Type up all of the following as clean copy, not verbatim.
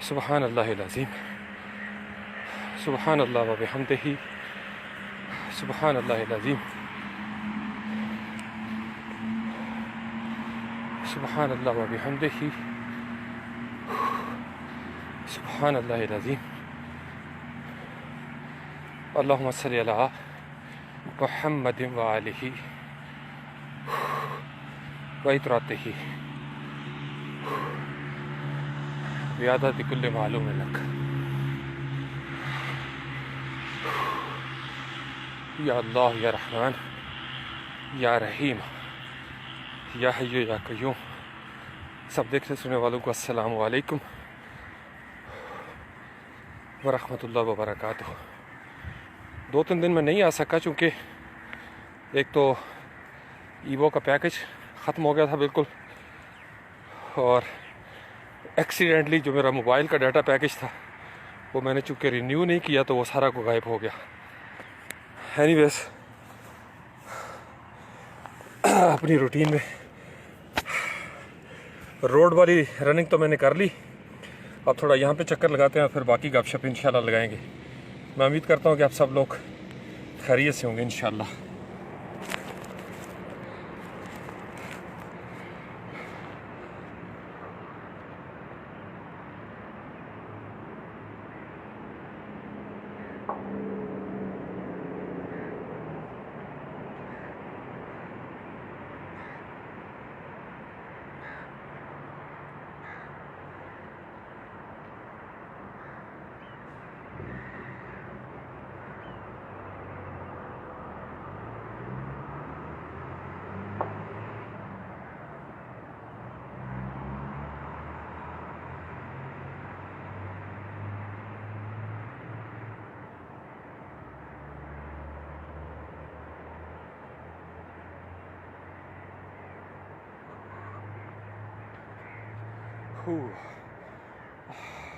سبحان اللہ العظیم، سبحان اللہ و بحمدہ، سبحان اللہ العظیم، سبحان اللہ و بحمدہ، سبحان اللہ العظیم۔ اللہم صلی علی محمد و آلہ و اطراتہ بعدد کل معلوم لک۔ یا اللہ یا رحمان یا رحیم یا حی یا قیوم۔ سب دیکھنے سننے والوں کو السلام علیکم ورحمۃ اللہ وبرکاتہ۔ 2-3 دن میں نہیں آ سکا چونکہ ایک تو ایوو کا پیکج ختم ہو گیا تھا بالکل، اور ایکسیڈنٹلی جو میرا موبائل کا ڈیٹا پیکج تھا وہ میں نے چونکہ رینیو نہیں کیا تو وہ سارا کو غائب ہو گیا۔ اینی ویز اپنی روٹین میں روڈ والی رننگ تو میں نے کر لی، اب تھوڑا یہاں پہ چکر لگاتے ہیں، پھر باقی گپ شپ انشاءاللہ لگائیں گے۔ میں امید کرتا ہوں کہ آپ سب لوگ خیریت سے ہوں گے انشاءاللہ۔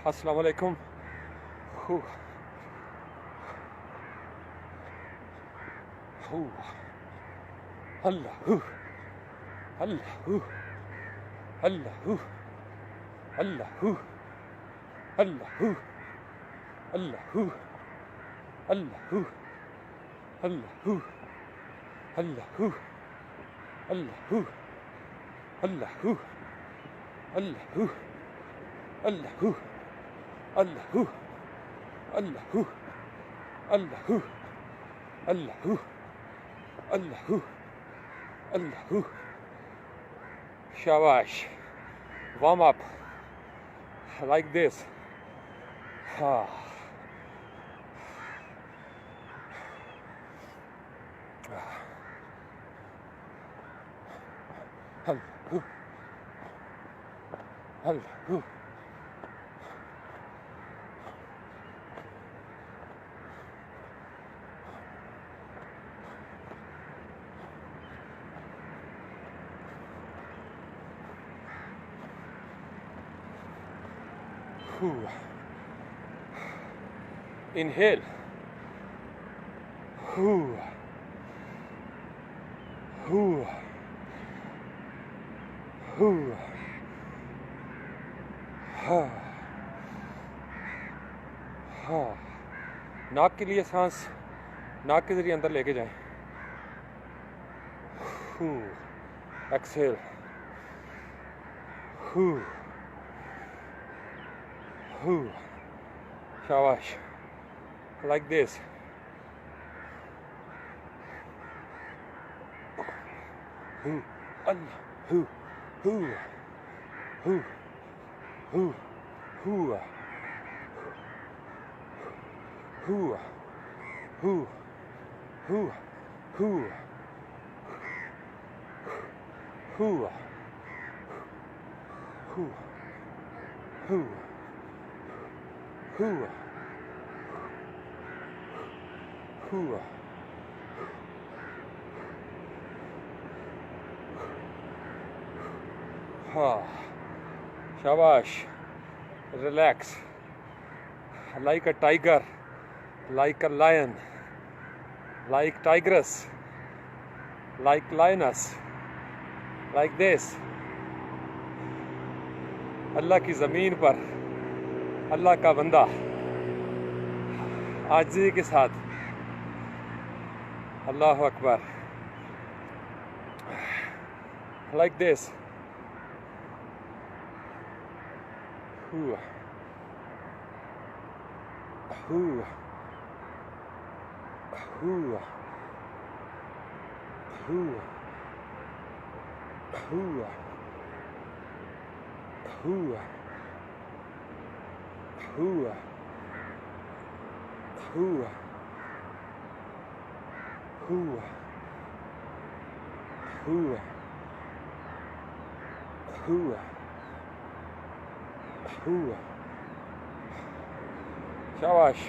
السلام علیکم۔ اللہ اللہ اللہ اللہ اللہ اللہ اللہ اللہ اللہ اللہ اللہ اللہ اللہ اللہ اللہ اللہ اللہ اللہ اللہ۔ شاباش، وارم اپ لائک دس۔ ہاں اللہ اللہ inhale, ناک کے لیے سانس ناک کے ذریعے اندر لے کے جائیں۔ ایکسیل، شاباش، like this۔ شاباش، relax, like a tiger, like a lion, like tigress, like lioness, like this۔ اللہ کی زمین پر اللہ کا بندہ عاجزی کے ساتھ اللہ اکبر like this. Whew. Whew. Whew. Whew. Whew. Whew. Whew. Whew. Whew. Whew. Whew. Whew. Shabash.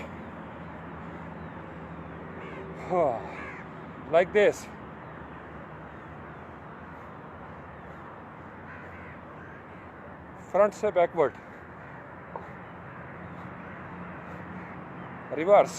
Like this. Front se backward. Reverse.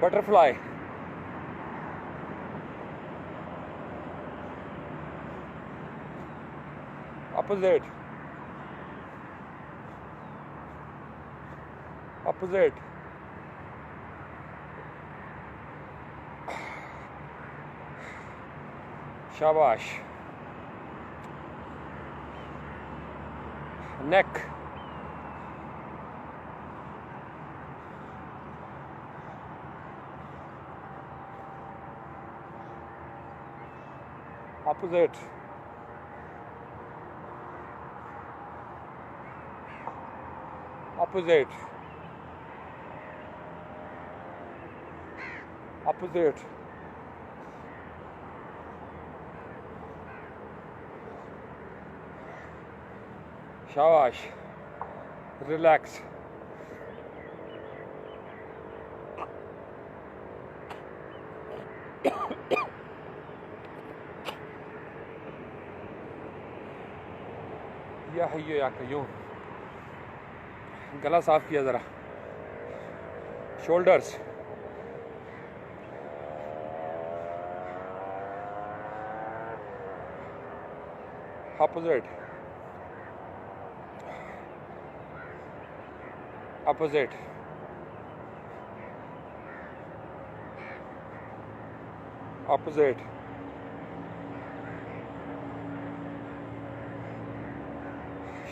Butterfly. Opposite. Shabash. Neck. Opposite. Shabash. Relax. یا حی یا قیوم. گلا صاف کیا ذرا. Shoulders. Opposite.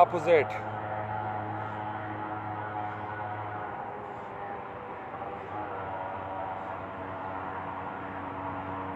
Opposite.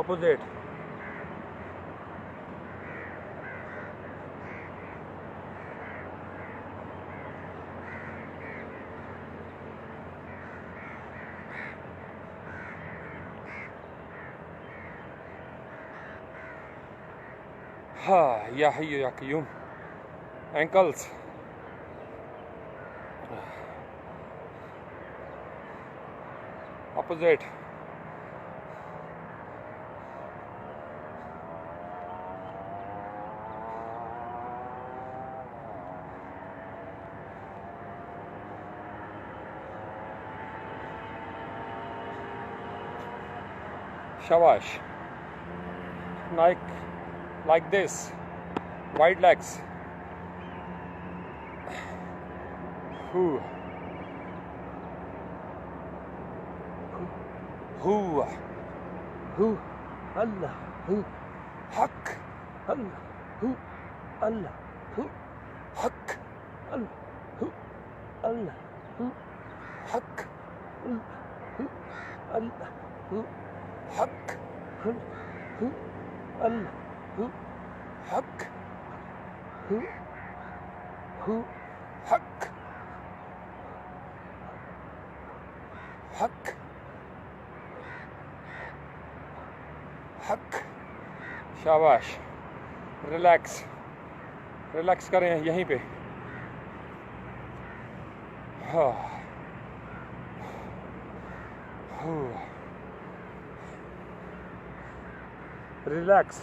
Opposite. Ya Hayyu Ya Qayyum. Ankles. Opposite. Shabash. Like this. Wide legs. Hoo. Hoo. Hoo. Allah. Hoo. حق اللہ اللہ حق اللہ اللہ حق اللہ حق اللہ حق حق حق حق. شاباش. ریلیکس ریلیکس کریں یہیں پہ. ہاں ریلیکس.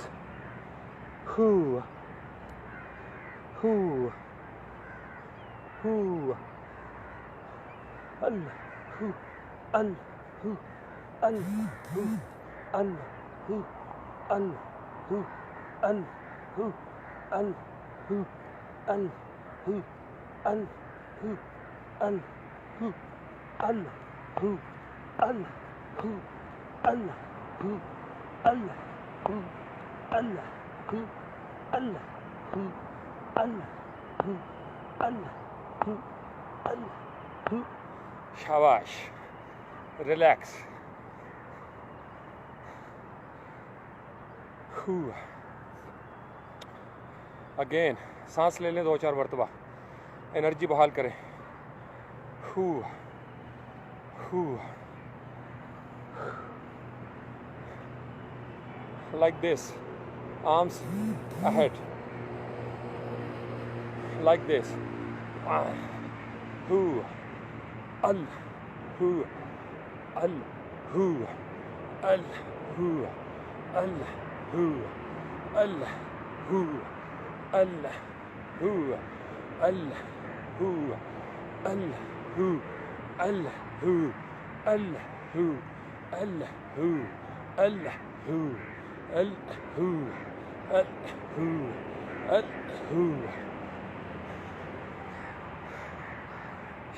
اللہ اللہ اللہ شاباش. ریلیکس. اگین سانس لے لیں 2-4 مرتبہ. انرجی بحال کریں. like this, arms ahead, like this.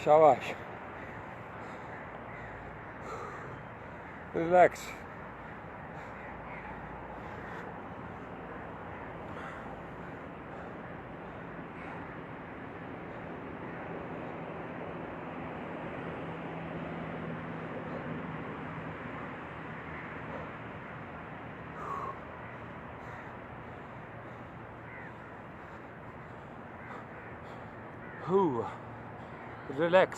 شاباش. ریلیکس. Relax.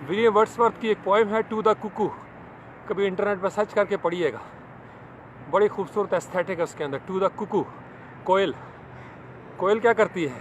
ولیم ورڈسورتھ کی ایک پوئم ہے ٹو دا کوکو. کبھی انٹرنیٹ پہ سرچ کر کے پڑھیے گا. بڑی خوبصورت ایستھیٹک ہے اس کے اندر. To the cocoa. کوئل. کوئل کیا کرتی ہے؟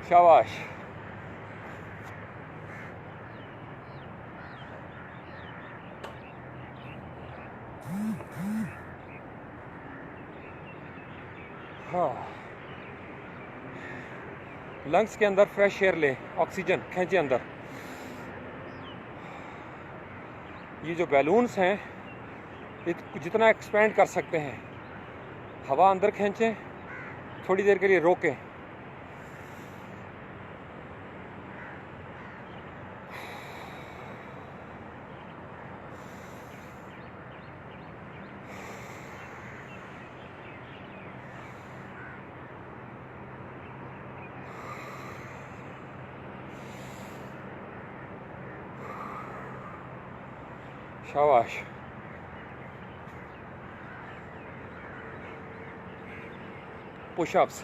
شاباش. ہاں. لنگس کے اندر فریش ایئر لیں. آکسیجن کھینچیں اندر. یہ جو بیلونس ہیں جتنا ایکسپینڈ کر سکتے ہیں ہوا اندر کھینچیں. تھوڑی دیر کے لیے روکیں. شاباش. push ups.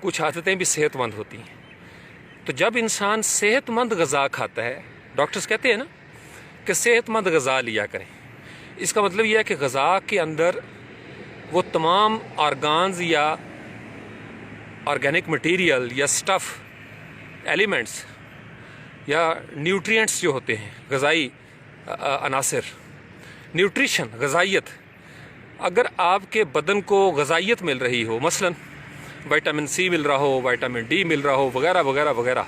کچھ عادتیں بھی صحت مند ہوتی ہیں. تو جب انسان صحت مند غذا کھاتا ہے، ڈاکٹرز کہتے ہیں نا کہ صحت مند غذا لیا کریں، اس کا مطلب یہ ہے کہ غذا کے اندر وہ تمام آرگانز یا آرگینک مٹیریل یا سٹف ایلیمنٹس یا نیوٹرینٹس جو ہوتے ہیں، غذائی عناصر، نیوٹریشن، غذائیت، اگر آپ کے بدن کو غذائیت مل رہی ہو، مثلا وٹامن سی مل رہا ہو، وٹامن ڈی مل رہا ہو، وغیرہ وغیرہ وغیرہ،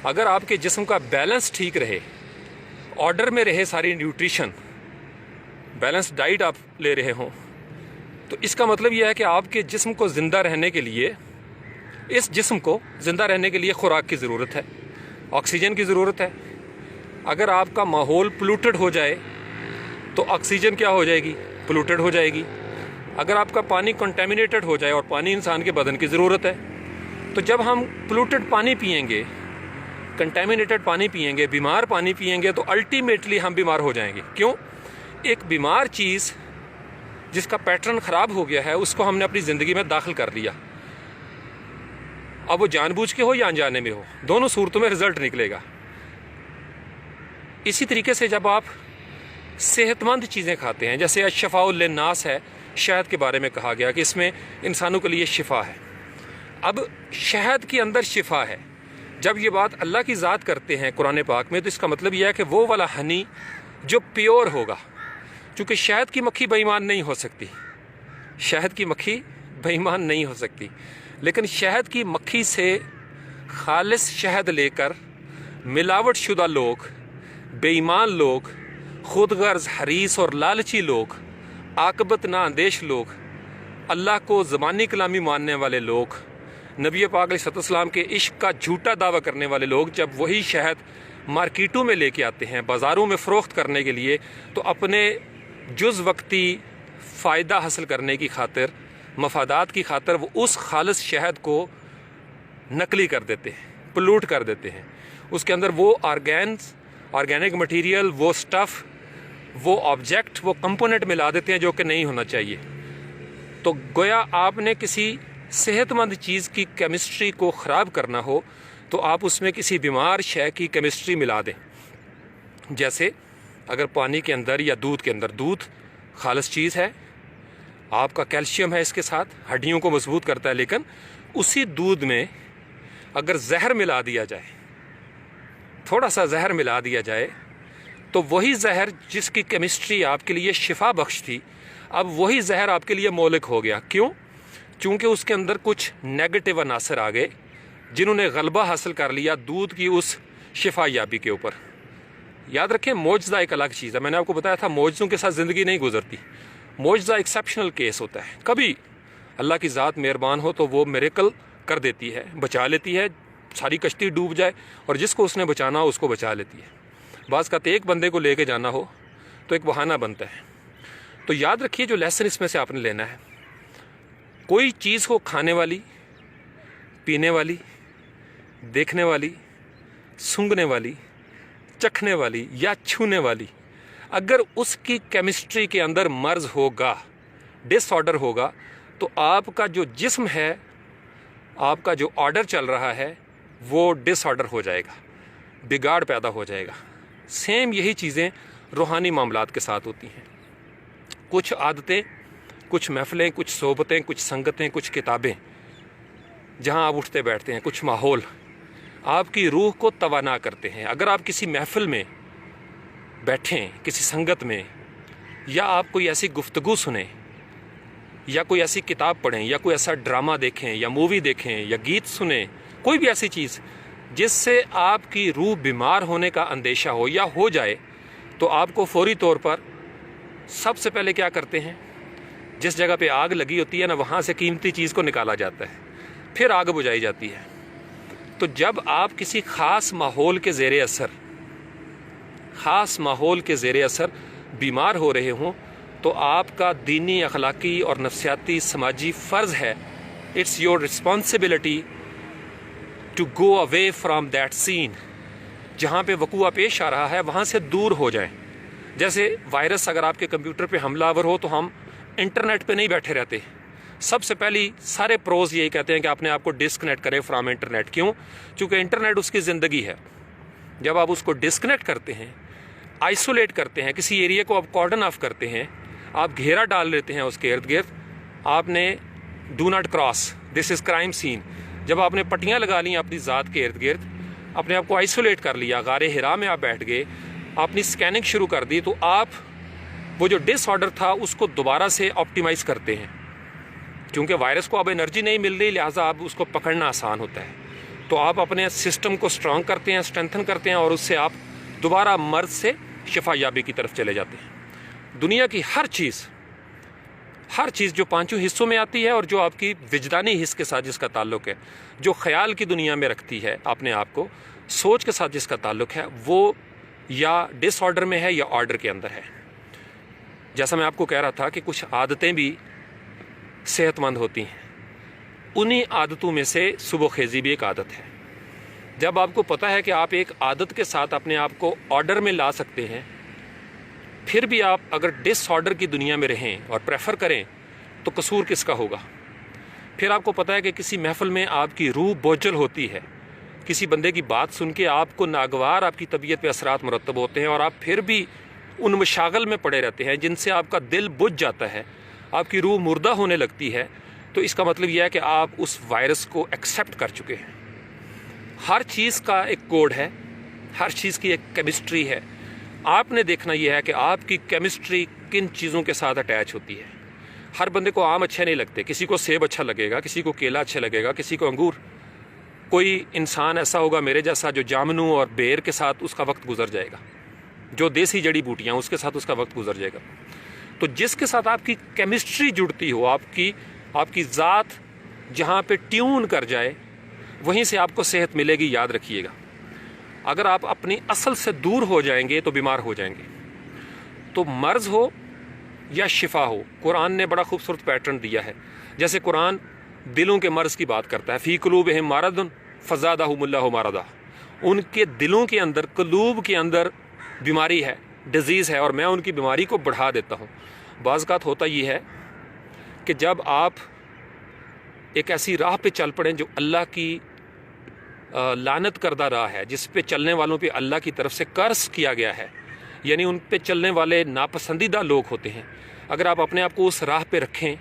اگر آپ کے جسم کا بیلنس ٹھیک رہے، آرڈر میں رہے ساری نیوٹریشن، بیلنس ڈائٹ آپ لے رہے ہوں، تو اس کا مطلب یہ ہے کہ آپ کے جسم کو زندہ رہنے کے لیے، اس جسم کو زندہ رہنے کے لیے خوراک کی ضرورت ہے، آکسیجن کی ضرورت ہے. اگر آپ کا ماحول پولوٹڈ ہو جائے تو آکسیجن کیا ہو جائے گی؟ پولوٹڈ ہو جائے گی. اگر آپ کا پانی کنٹامینیٹڈ ہو جائے، اور پانی انسان کے بدن کی ضرورت ہے، تو جب ہم پولوٹڈ پانی پئیں گے، کنٹامینیٹڈ پانی پئیں گے، بیمار پانی پئیں گے، تو الٹیمیٹلی ہم بیمار ہو جائیں گے. کیوں؟ ایک بیمار چیز جس کا پیٹرن خراب ہو گیا ہے، اس کو ہم نے اپنی زندگی میں داخل کر لیا. اب وہ جان بوجھ کے ہو یا انجانے میں ہو، دونوں صورتوں میں رزلٹ نکلے گا. اسی طریقے سے جب آپ صحت مند چیزیں کھاتے ہیں، جیسے شفاء للناس ہے، شہد کے بارے میں کہا گیا کہ اس میں انسانوں کے لیے شفا ہے. اب شہد کے اندر شفا ہے. جب یہ بات اللہ کی ذات کرتے ہیں قرآن پاک میں، تو اس کا مطلب یہ ہے کہ وہ والا ہنی جو پیور ہوگا، چونکہ شہد کی مکھی بے ایمان نہیں ہو سکتی، شہد کی مکھی بے ایمان نہیں ہو سکتی، لیکن شہد کی مکھی سے خالص شہد لے کر ملاوٹ شدہ لوگ، بے ایمان لوگ، خود غرض، حریص اور لالچی لوگ، عاقبت نا اندیش لوگ، اللہ کو زبانی کلامی ماننے والے لوگ، نبی پاک علیہ السلام کے عشق کا جھوٹا دعویٰ کرنے والے لوگ، جب وہی شہد مارکیٹوں میں لے کے آتے ہیں، بازاروں میں فروخت کرنے کے لیے، تو اپنے جز وقتی فائدہ حاصل کرنے کی خاطر، مفادات کی خاطر، وہ اس خالص شہد کو نقلی کر دیتے ہیں، پلوٹ کر دیتے ہیں. اس کے اندر وہ آرگینک مٹیریل، وہ سٹف، وہ آبجیکٹ، وہ کمپوننٹ ملا دیتے ہیں جو کہ نہیں ہونا چاہیے. تو گویا آپ نے کسی صحت مند چیز کی کیمسٹری کو خراب کرنا ہو تو آپ اس میں کسی بیمار شے کی کیمسٹری ملا دیں. جیسے اگر پانی کے اندر یا دودھ کے اندر، دودھ خالص چیز ہے، آپ کا کیلشیم ہے اس کے ساتھ، ہڈیوں کو مضبوط کرتا ہے، لیکن اسی دودھ میں اگر زہر ملا دیا جائے، تھوڑا سا زہر ملا دیا جائے، تو وہی زہر جس کی کیمسٹری آپ کے لیے شفا بخش تھی، اب وہی زہر آپ کے لیے مہلک ہو گیا. کیوں؟ چونکہ اس کے اندر کچھ نیگیٹو عناصر آ گئے جنہوں نے غلبہ حاصل کر لیا دودھ کی اس شفا یابی کے اوپر. یاد رکھیں، معجزہ ایک الگ چیز ہے. میں نے آپ کو بتایا تھا معجزوں کے ساتھ زندگی نہیں گزرتی. معجزہ ایکسیپشنل کیس ہوتا ہے. کبھی اللہ کی ذات مہربان ہو تو وہ میریکل کر دیتی ہے، بچا لیتی ہے، ساری کشتی ڈوب جائے اور جس کو اس نے بچانا ہو اس کو بچا لیتی ہے. بعض کا ایک بندے کو لے کے جانا ہو تو ایک بہانہ بنتا ہے. تو یاد رکھیے جو لیسن اس میں سے آپ نے لینا ہے، کوئی چیز کو کھانے والی، پینے والی، دیکھنے والی، سونگھنے والی، چکھنے والی یا چھونے والی، اگر اس کی کیمسٹری کے اندر مرض ہوگا، ڈس آرڈر ہوگا، تو آپ کا جو جسم ہے، آپ کا جو آرڈر چل رہا ہے، وہ ڈس آرڈر ہو جائے گا، بگاڑ پیدا ہو جائے گا. سیم یہی چیزیں روحانی معاملات کے ساتھ ہوتی ہیں. کچھ عادتیں، کچھ محفلیں، کچھ صحبتیں، کچھ سنگتیں، کچھ کتابیں، جہاں آپ اٹھتے بیٹھتے ہیں، کچھ ماحول آپ کی روح کو توانا کرتے ہیں. اگر آپ کسی محفل میں بیٹھیں، کسی سنگت میں، یا آپ کوئی ایسی گفتگو سنیں، یا کوئی ایسی کتاب پڑھیں، یا کوئی ایسا ڈرامہ دیکھیں، یا مووی دیکھیں، یا گیت سنیں، کوئی بھی ایسی چیز جس سے آپ کی روح بیمار ہونے کا اندیشہ ہو یا ہو جائے، تو آپ کو فوری طور پر سب سے پہلے کیا کرتے ہیں؟ جس جگہ پہ آگ لگی ہوتی ہے نا، وہاں سے قیمتی چیز کو نکالا جاتا ہے، پھر آگ بجھائی جاتی ہے. تو جب آپ کسی خاص ماحول کے زیر اثر بیمار ہو رہے ہوں، تو آپ کا دینی، اخلاقی اور نفسیاتی سماجی فرض ہے، it's your responsibility to go away from that scene. جہاں پہ وقوع پیش آ رہا ہے وہاں سے دور ہو جائیں. جیسے وائرس اگر آپ کے کمپیوٹر پہ حملہ آور ہو تو ہم انٹرنیٹ پہ نہیں بیٹھے رہتے، سب سے پہلی سارے پروز یہی کہتے ہیں کہ اپنے آپ کو ڈسکنیکٹ کریں فرام انٹرنیٹ. کیوں؟ چونکہ انٹرنیٹ اس کی زندگی ہے. جب آپ اس کو ڈسکنیکٹ کرتے ہیں، آئسولیٹ کرتے ہیں، کسی ایریا کو آپ کارڈن آف کرتے ہیں، آپ گھیرا ڈال لیتے ہیں اس کے ارد گرد، آپ نے do not cross, this is crime scene. جب آپ نے پٹیاں لگا لیں اپنی ذات کے ارد گرد، اپنے آپ کو آئسولیٹ کر لیا، غار حرا میں آپ بیٹھ گئے، اپنی سکیننگ شروع کر دی، تو آپ وہ جو ڈس آرڈر تھا اس کو دوبارہ سے آپٹیمائز کرتے ہیں. کیونکہ وائرس کو اب انرجی نہیں مل رہی، لہٰذا اب اس کو پکڑنا آسان ہوتا ہے. تو آپ اپنے سسٹم کو اسٹرانگ کرتے ہیں، اسٹرینتھن کرتے ہیں، اور اس سے آپ دوبارہ مرض سے شفا یابی کی طرف چلے جاتے ہیں. دنیا کی ہر چیز جو پانچوں حصوں میں آتی ہے، اور جو آپ کی وجدانی حص کے ساتھ جس کا تعلق ہے، جو خیال کی دنیا میں رکھتی ہے اپنے آپ کو، سوچ کے ساتھ جس کا تعلق ہے، وہ یا ڈس آرڈر میں ہے یا آرڈر کے اندر ہے. جیسا میں آپ کو کہہ رہا تھا کہ کچھ عادتیں بھی صحت مند ہوتی ہیں. انہی عادتوں میں سے صبح خیزی بھی ایک عادت ہے. جب آپ کو پتہ ہے کہ آپ ایک عادت کے ساتھ اپنے آپ کو آرڈر میں لا سکتے ہیں، پھر بھی آپ اگر ڈس آرڈر کی دنیا میں رہیں اور پریفر کریں، تو قصور کس کا ہوگا؟ پھر آپ کو پتہ ہے کہ کسی محفل میں آپ کی روح بوجھل ہوتی ہے، کسی بندے کی بات سن کے آپ کو ناگوار آپ کی طبیعت پہ اثرات مرتب ہوتے ہیں، اور آپ پھر بھی ان مشاغل میں پڑے رہتے ہیں جن سے آپ کا دل بجھ جاتا ہے، آپ کی روح مردہ ہونے لگتی ہے. تو اس کا مطلب یہ ہے کہ آپ اس وائرس کو ایکسیپٹ کر چکے ہیں. ہر چیز کا ایک کوڈ ہے، ہر چیز کی ایک کیمسٹری ہے. آپ نے دیکھنا یہ ہے کہ آپ کی کیمسٹری کن چیزوں کے ساتھ اٹیچ ہوتی ہے. ہر بندے کو آم اچھے نہیں لگتے، کسی کو سیب اچھا لگے گا، کسی کو کیلا اچھا لگے گا، کسی کو انگور. کوئی انسان ایسا ہوگا میرے جیسا جو جامنو اور بیر کے ساتھ اس کا وقت گزر جائے گا، جو دیسی جڑی بوٹیاں اس کے ساتھ اس کا وقت گزر جائے گا. تو جس کے ساتھ آپ کی کیمسٹری جڑتی ہو، آپ کی ذات جہاں پہ ٹیون کر جائے، وہیں سے آپ کو صحت ملے گی. یاد رکھیے گا، اگر آپ اپنی اصل سے دور ہو جائیں گے تو بیمار ہو جائیں گے. تو مرض ہو یا شفا ہو، قرآن نے بڑا خوبصورت پیٹرن دیا ہے. جیسے قرآن دلوں کے مرض کی بات کرتا ہے، فی قلوبہم مرض فزادہم اللہ مرضا. ان کے دلوں کے اندر، قلوب کے اندر بیماری ہے، ڈیزیز ہے، اور میں ان کی بیماری کو بڑھا دیتا ہوں. بعض اوقات ہوتا یہ ہے کہ جب آپ ایک ایسی راہ پہ چل پڑیں جو اللہ کی لعنت کردہ راہ ہے، جس پہ چلنے والوں پہ اللہ کی طرف سے قرض کیا گیا ہے، یعنی ان پہ چلنے والے ناپسندیدہ لوگ ہوتے ہیں، اگر آپ اپنے آپ کو اس راہ پہ رکھیں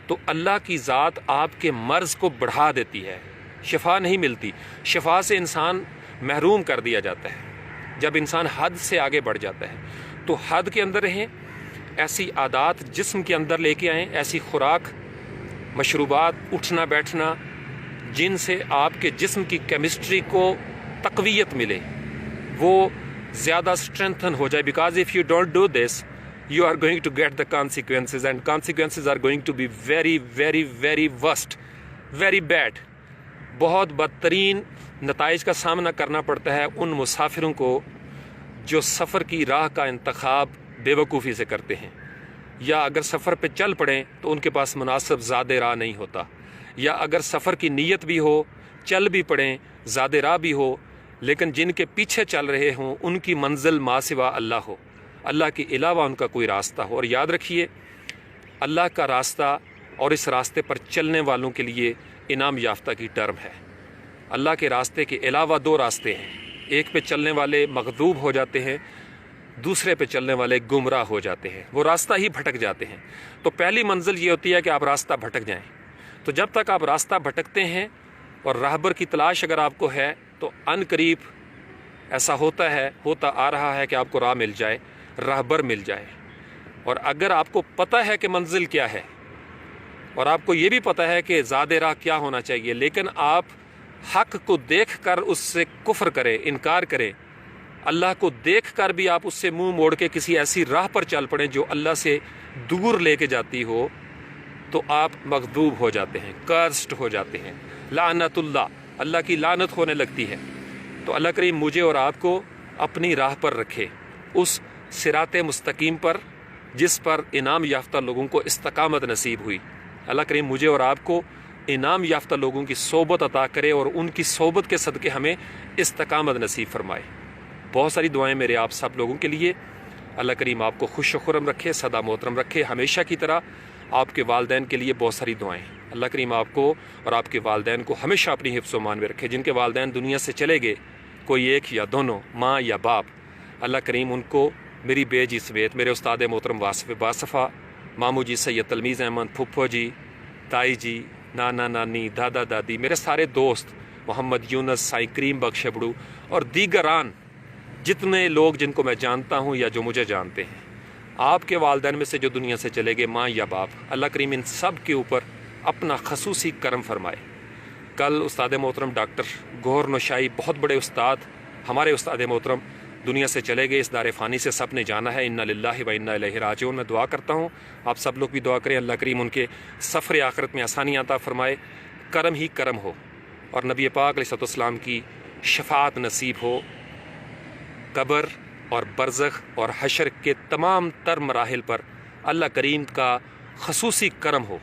تو اللہ کی ذات آپ کے مرض کو بڑھا دیتی ہے. شفا نہیں ملتی، شفا سے انسان محروم کر دیا جاتا ہے جب انسان حد سے آگے بڑھ جاتا ہے. تو حد کے اندر رہیں، ایسی عادات جسم کے اندر لے کے آئیں، ایسی خوراک، مشروبات، اٹھنا بیٹھنا جن سے آپ کے جسم کی کیمسٹری کو تقویت ملے، وہ زیادہ اسٹرینتھن ہو جائے. Because if you don't do this you are going to get the consequences, and consequences are going to be very very very worst, very bad. بہت بدترین نتائج کا سامنا کرنا پڑتا ہے ان مسافروں کو جو سفر کی راہ کا انتخاب بے وقوفی سے کرتے ہیں، یا اگر سفر پہ چل پڑیں تو ان کے پاس مناسب زاد راہ نہیں ہوتا، یا اگر سفر کی نیت بھی ہو، چل بھی پڑیں، زاد راہ بھی ہو، لیکن جن کے پیچھے چل رہے ہوں ان کی منزل ما سوا اللہ ہو، اللہ کے علاوہ ان کا کوئی راستہ ہو. اور یاد رکھیے، اللہ کا راستہ اور اس راستے پر چلنے والوں کے لیے انعام یافتہ کی ٹرم ہے. اللہ کے راستے کے علاوہ دو راستے ہیں، ایک پہ چلنے والے مغضوب ہو جاتے ہیں، دوسرے پہ چلنے والے گمراہ ہو جاتے ہیں، وہ راستہ ہی بھٹک جاتے ہیں. تو پہلی منزل یہ ہوتی ہے کہ آپ راستہ بھٹک جائیں. تو جب تک آپ راستہ بھٹکتے ہیں اور راہبر کی تلاش اگر آپ کو ہے، تو ان قریب ایسا ہوتا آ رہا ہے کہ آپ کو راہ مل جائے، راہبر مل جائے. اور اگر آپ کو پتہ ہے کہ منزل کیا ہے، اور آپ کو یہ بھی پتہ ہے کہ زاد راہ کیا ہونا چاہیے، لیکن آپ حق کو دیکھ کر اس سے کفر کریں، انکار کریں، اللہ کو دیکھ کر بھی آپ اس سے منہ موڑ کے کسی ایسی راہ پر چل پڑیں جو اللہ سے دور لے کے جاتی ہو، تو آپ مغضوب ہو جاتے ہیں، کرسڈ ہو جاتے ہیں. لعنت اللہ کی لعنت ہونے لگتی ہے. تو اللہ کریم مجھے اور آپ کو اپنی راہ پر رکھے، اس صراط مستقیم پر جس پر انعام یافتہ لوگوں کو استقامت نصیب ہوئی. اللہ کریم مجھے اور آپ کو انعام یافتہ لوگوں کی صحبت عطا کرے، اور ان کی صحبت کے صدقے ہمیں استقامت نصیب فرمائے. بہت ساری دعائیں میرے آپ سب لوگوں کے لیے. اللہ کریم آپ کو خوش و خرم رکھے، سدا محترم رکھے. ہمیشہ کی طرح آپ کے والدین کے لیے بہت ساری دعائیں. اللہ کریم آپ کو اور آپ کے والدین کو ہمیشہ اپنی حفظ و امان میں رکھے. جن کے والدین دنیا سے چلے گئے، کوئی ایک یا دونوں، ماں یا باپ، اللہ کریم ان کو میری بے جی سمیت میرے استاد محترم واصف باصفہ، ماموں جی سید تلمیذ احمد، پھپھو جی، تائی جی، نانا نانی، دادا دادی، میرے سارے دوست، محمد یونس، سائیں کریم بخش بڑو اور دیگران جتنے لوگ جن کو میں جانتا ہوں یا جو مجھے جانتے ہیں، آپ کے والدین میں سے جو دنیا سے چلے گئے، ماں یا باپ، اللہ کریم ان سب کے اوپر اپنا خصوصی کرم فرمائے. کل استاد محترم ڈاکٹر گوہر نوشائی، بہت بڑے استاد، ہمارے استاد محترم دنیا سے چلے گئے. اس دار فانی سے سب نے جانا ہے. انا للہ و انا الیہ راجعون. میں دعا کرتا ہوں آپ سب لوگ بھی دعا کریں، اللہ کریم ان کے سفر آخرت میں آسانی عطا فرمائے، کرم ہی کرم ہو، اور نبی پاک علیہ السلام کی شفاعت نصیب ہو. قبر اور برزخ اور حشر کے تمام تر مراحل پر اللہ کریم کا خصوصی کرم ہو.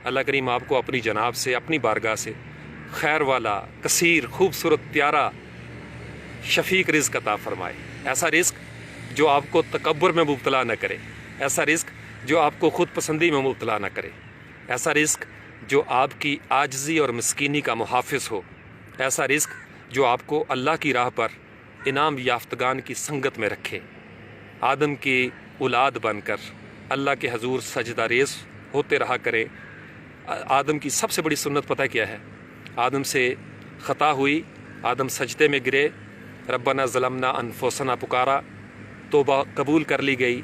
اللہ کریم آپ کو اپنی جناب سے، اپنی بارگاہ سے خیر والا، کثیر، خوبصورت، پیارا، شفیق رزق عطا فرمائے. ایسا رزق جو آپ کو تکبر میں مبتلا نہ کرے، ایسا رزق جو آپ کو خود پسندی میں مبتلا نہ کرے، ایسا رزق جو آپ کی عاجزی اور مسکینی کا محافظ ہو، ایسا رزق جو آپ کو اللہ کی راہ پر انعام یافتگان کی سنگت میں رکھے، آدم کی اولاد بن کر اللہ کے حضور سجدہ ریز ہوتے رہا کرے. آدم کی سب سے بڑی سنت پتہ کیا ہے؟ آدم سے خطا ہوئی، آدم سجدے میں گرے، ربنا ظلمنا انفسنا پکارا، توبہ قبول کر لی گئی،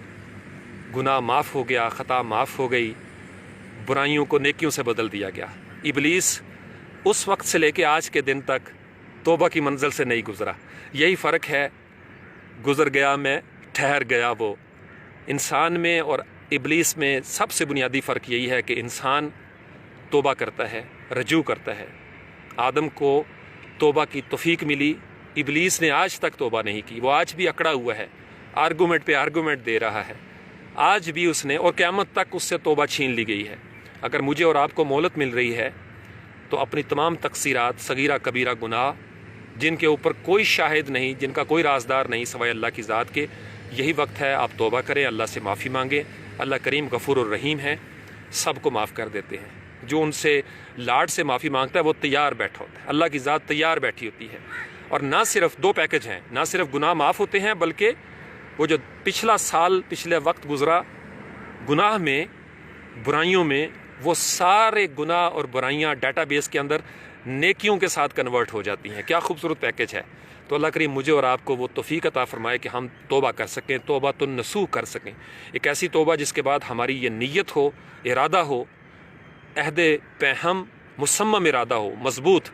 گناہ معاف ہو گیا، خطا معاف ہو گئی، برائیوں کو نیکیوں سے بدل دیا گیا. ابلیس اس وقت سے لے کے آج کے دن تک توبہ کی منزل سے نہیں گزرا. یہی فرق ہے، گزر گیا میں، ٹھہر گیا وہ. انسان میں اور ابلیس میں سب سے بنیادی فرق یہی ہے کہ انسان توبہ کرتا ہے، رجوع کرتا ہے. آدم کو توبہ کی توفیق ملی، ابلیس نے آج تک توبہ نہیں کی. وہ آج بھی اکڑا ہوا ہے، آرگومنٹ پہ آرگومنٹ دے رہا ہے. آج بھی اس نے، اور قیامت تک اس سے توبہ چھین لی گئی ہے. اگر مجھے اور آپ کو مہلت مل رہی ہے تو اپنی تمام تقصیرات، صغیرہ کبیرہ گناہ جن کے اوپر کوئی شاہد نہیں، جن کا کوئی رازدار نہیں سوائے اللہ کی ذات کے، یہی وقت ہے آپ توبہ کریں، اللہ سے معافی مانگیں. اللہ کریم غفور الرحیم ہے، سب کو معاف کر دیتے ہیں. جو ان سے لاڈ سے معافی مانگتا ہے وہ تیار بیٹھا ہوتا ہے، اللہ کی ذات تیار بیٹھی ہوتی ہے. اور نہ صرف دو پیکج ہیں، نہ صرف گناہ معاف ہوتے ہیں، بلکہ وہ جو پچھلا سال، پچھلے وقت گزرا گناہ میں، برائیوں میں، وہ سارے گناہ اور برائیاں ڈیٹا بیس کے اندر نیکیوں کے ساتھ کنورٹ ہو جاتی ہیں. کیا خوبصورت پیکج ہے. تو اللہ کریم مجھے اور آپ کو وہ توفیق عطا فرمائے کہ ہم توبہ کر سکیں، توبہ النصوح کر سکیں. ایک ایسی توبہ جس کے بعد ہماری یہ نیت ہو، ارادہ ہو، عہد پہم مصمم ارادہ ہو، مضبوط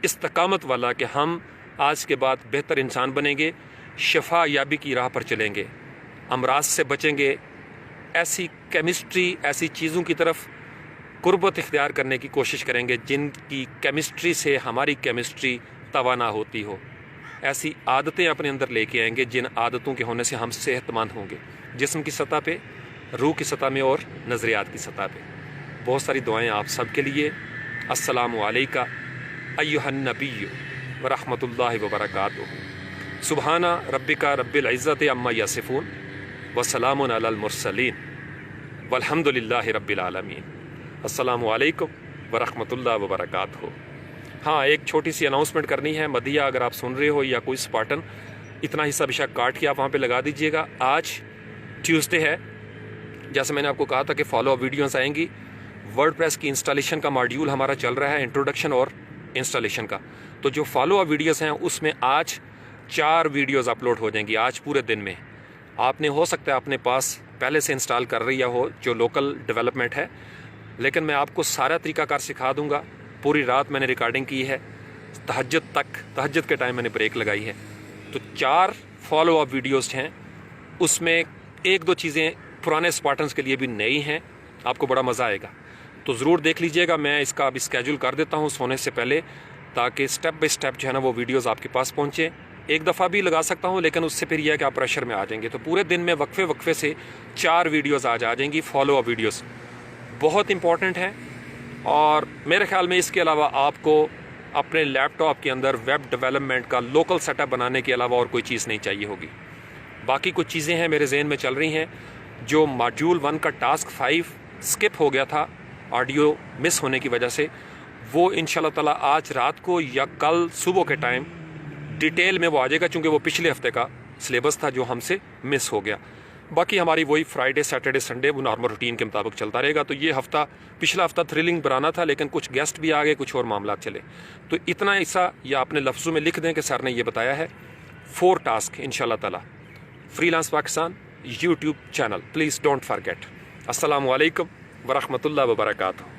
استقامت والا، کہ ہم آج کے بعد بہتر انسان بنیں گے، شفا یابی کی راہ پر چلیں گے، امراض سے بچیں گے، ایسی کیمسٹری، ایسی چیزوں کی طرف قربت اختیار کرنے کی کوشش کریں گے جن کی کیمسٹری سے ہماری کیمسٹری توانا ہوتی ہو. ایسی عادتیں اپنے اندر لے کے آئیں گے جن عادتوں کے ہونے سے ہم صحت مند ہوں گے، جسم کی سطح پہ، روح کی سطح میں اور نظریات کی سطح پہ. بہت ساری دعائیں آپ سب کے لیے. السلام علیکہ ایھا النبی ورحمۃ اللہ وبرکاتہ. سبحان ربک رب العزت عما یصفون وسلام علی المرسلین والحمد للہ رب العالمین. السلام علیکم ورحمۃ اللہ وبرکاتہ. ہاں، ایک چھوٹی سی اناؤنسمنٹ کرنی ہے. مدیہ اگر آپ سن رہے ہو یا کوئی اسپارٹن، اتنا حصہ بے شک کاٹ کے آپ وہاں پہ لگا دیجئے گا. آج ٹیوزڈے ہے، جیسے میں نے آپ کو کہا تھا کہ فالو اپ ویڈیوز آئیں گی. ورڈ پریس کی انسٹالیشن کا ماڈیول ہمارا چل رہا ہے، انٹروڈکشن اور انسٹالیشن کا. تو جو فالو اپ ویڈیوز ہیں اس میں آج 4 ویڈیوز اپلوڈ ہو جائیں گی آج پورے دن میں. آپ نے ہو سکتا ہے اپنے پاس پہلے سے انسٹال کر رہی ہو جو لوکل ڈیولپمنٹ ہے، لیکن میں آپ کو سارا طریقہ کار سکھا دوں گا. پوری رات میں نے ریکارڈنگ کی ہے، تہجد تک، تہجد کے ٹائم میں نے بریک لگائی ہے. تو 4 فالو اپ ویڈیوز ہیں، اس میں 1-2 چیزیں پرانے اسپارٹنس کے لیے بھی نئی ہیں، آپ کو بڑا مزہ آئے گا. تو ضرور دیکھ لیجئے گا. میں اس کا اب اسکیجول کر دیتا ہوں سونے سے پہلے، تاکہ سٹیپ بائی سٹیپ جو ہے نا وہ ویڈیوز آپ کے پاس پہنچیں. ایک دفعہ بھی لگا سکتا ہوں، لیکن اس سے پھر یہ ہے کہ آپ پریشر میں آ جائیں گے. تو پورے دن میں وقفے سے 4 ویڈیوز آ جائیں گی، فالو اپ ویڈیوز بہت امپورٹنٹ ہیں. اور میرے خیال میں اس کے علاوہ آپ کو اپنے لیپ ٹاپ کے اندر ویب ڈیولپمنٹ کا لوکل سیٹ اپ بنانے کے علاوہ اور کوئی چیز نہیں چاہیے ہوگی. باقی کچھ چیزیں ہیں میرے ذہن میں چل رہی ہیں. جو ماڈیول 1 کا ٹاسک 5 سکپ ہو گیا تھا آڈیو مس ہونے کی وجہ سے، وہ انشاءاللہ تعالی آج رات کو یا کل صبح کے ٹائم ڈیٹیل میں وہ آ جائے گا، چونکہ وہ پچھلے ہفتے کا سلیبس تھا جو ہم سے مس ہو گیا۔ باقی ہماری وہی فرائیڈے سیٹرڈے سنڈے وہ نارمل روٹین کے مطابق چلتا رہے گا۔ تو یہ ہفتہ پچھلا ہفتہ تھرلنگ بنانا تھا، لیکن کچھ گیسٹ بھی آ گئے، کچھ اور معاملات چلے، تو اتنا ایسا یا اپنے لفظوں میں لکھ دیں کہ سر نے یہ بتایا ہے 4 ٹاسک انشاءاللہ تعالی free lance Pakistan YouTube channel, please don't forget. السلام علیکم ورحمۃ اللہ وبرکاتہ۔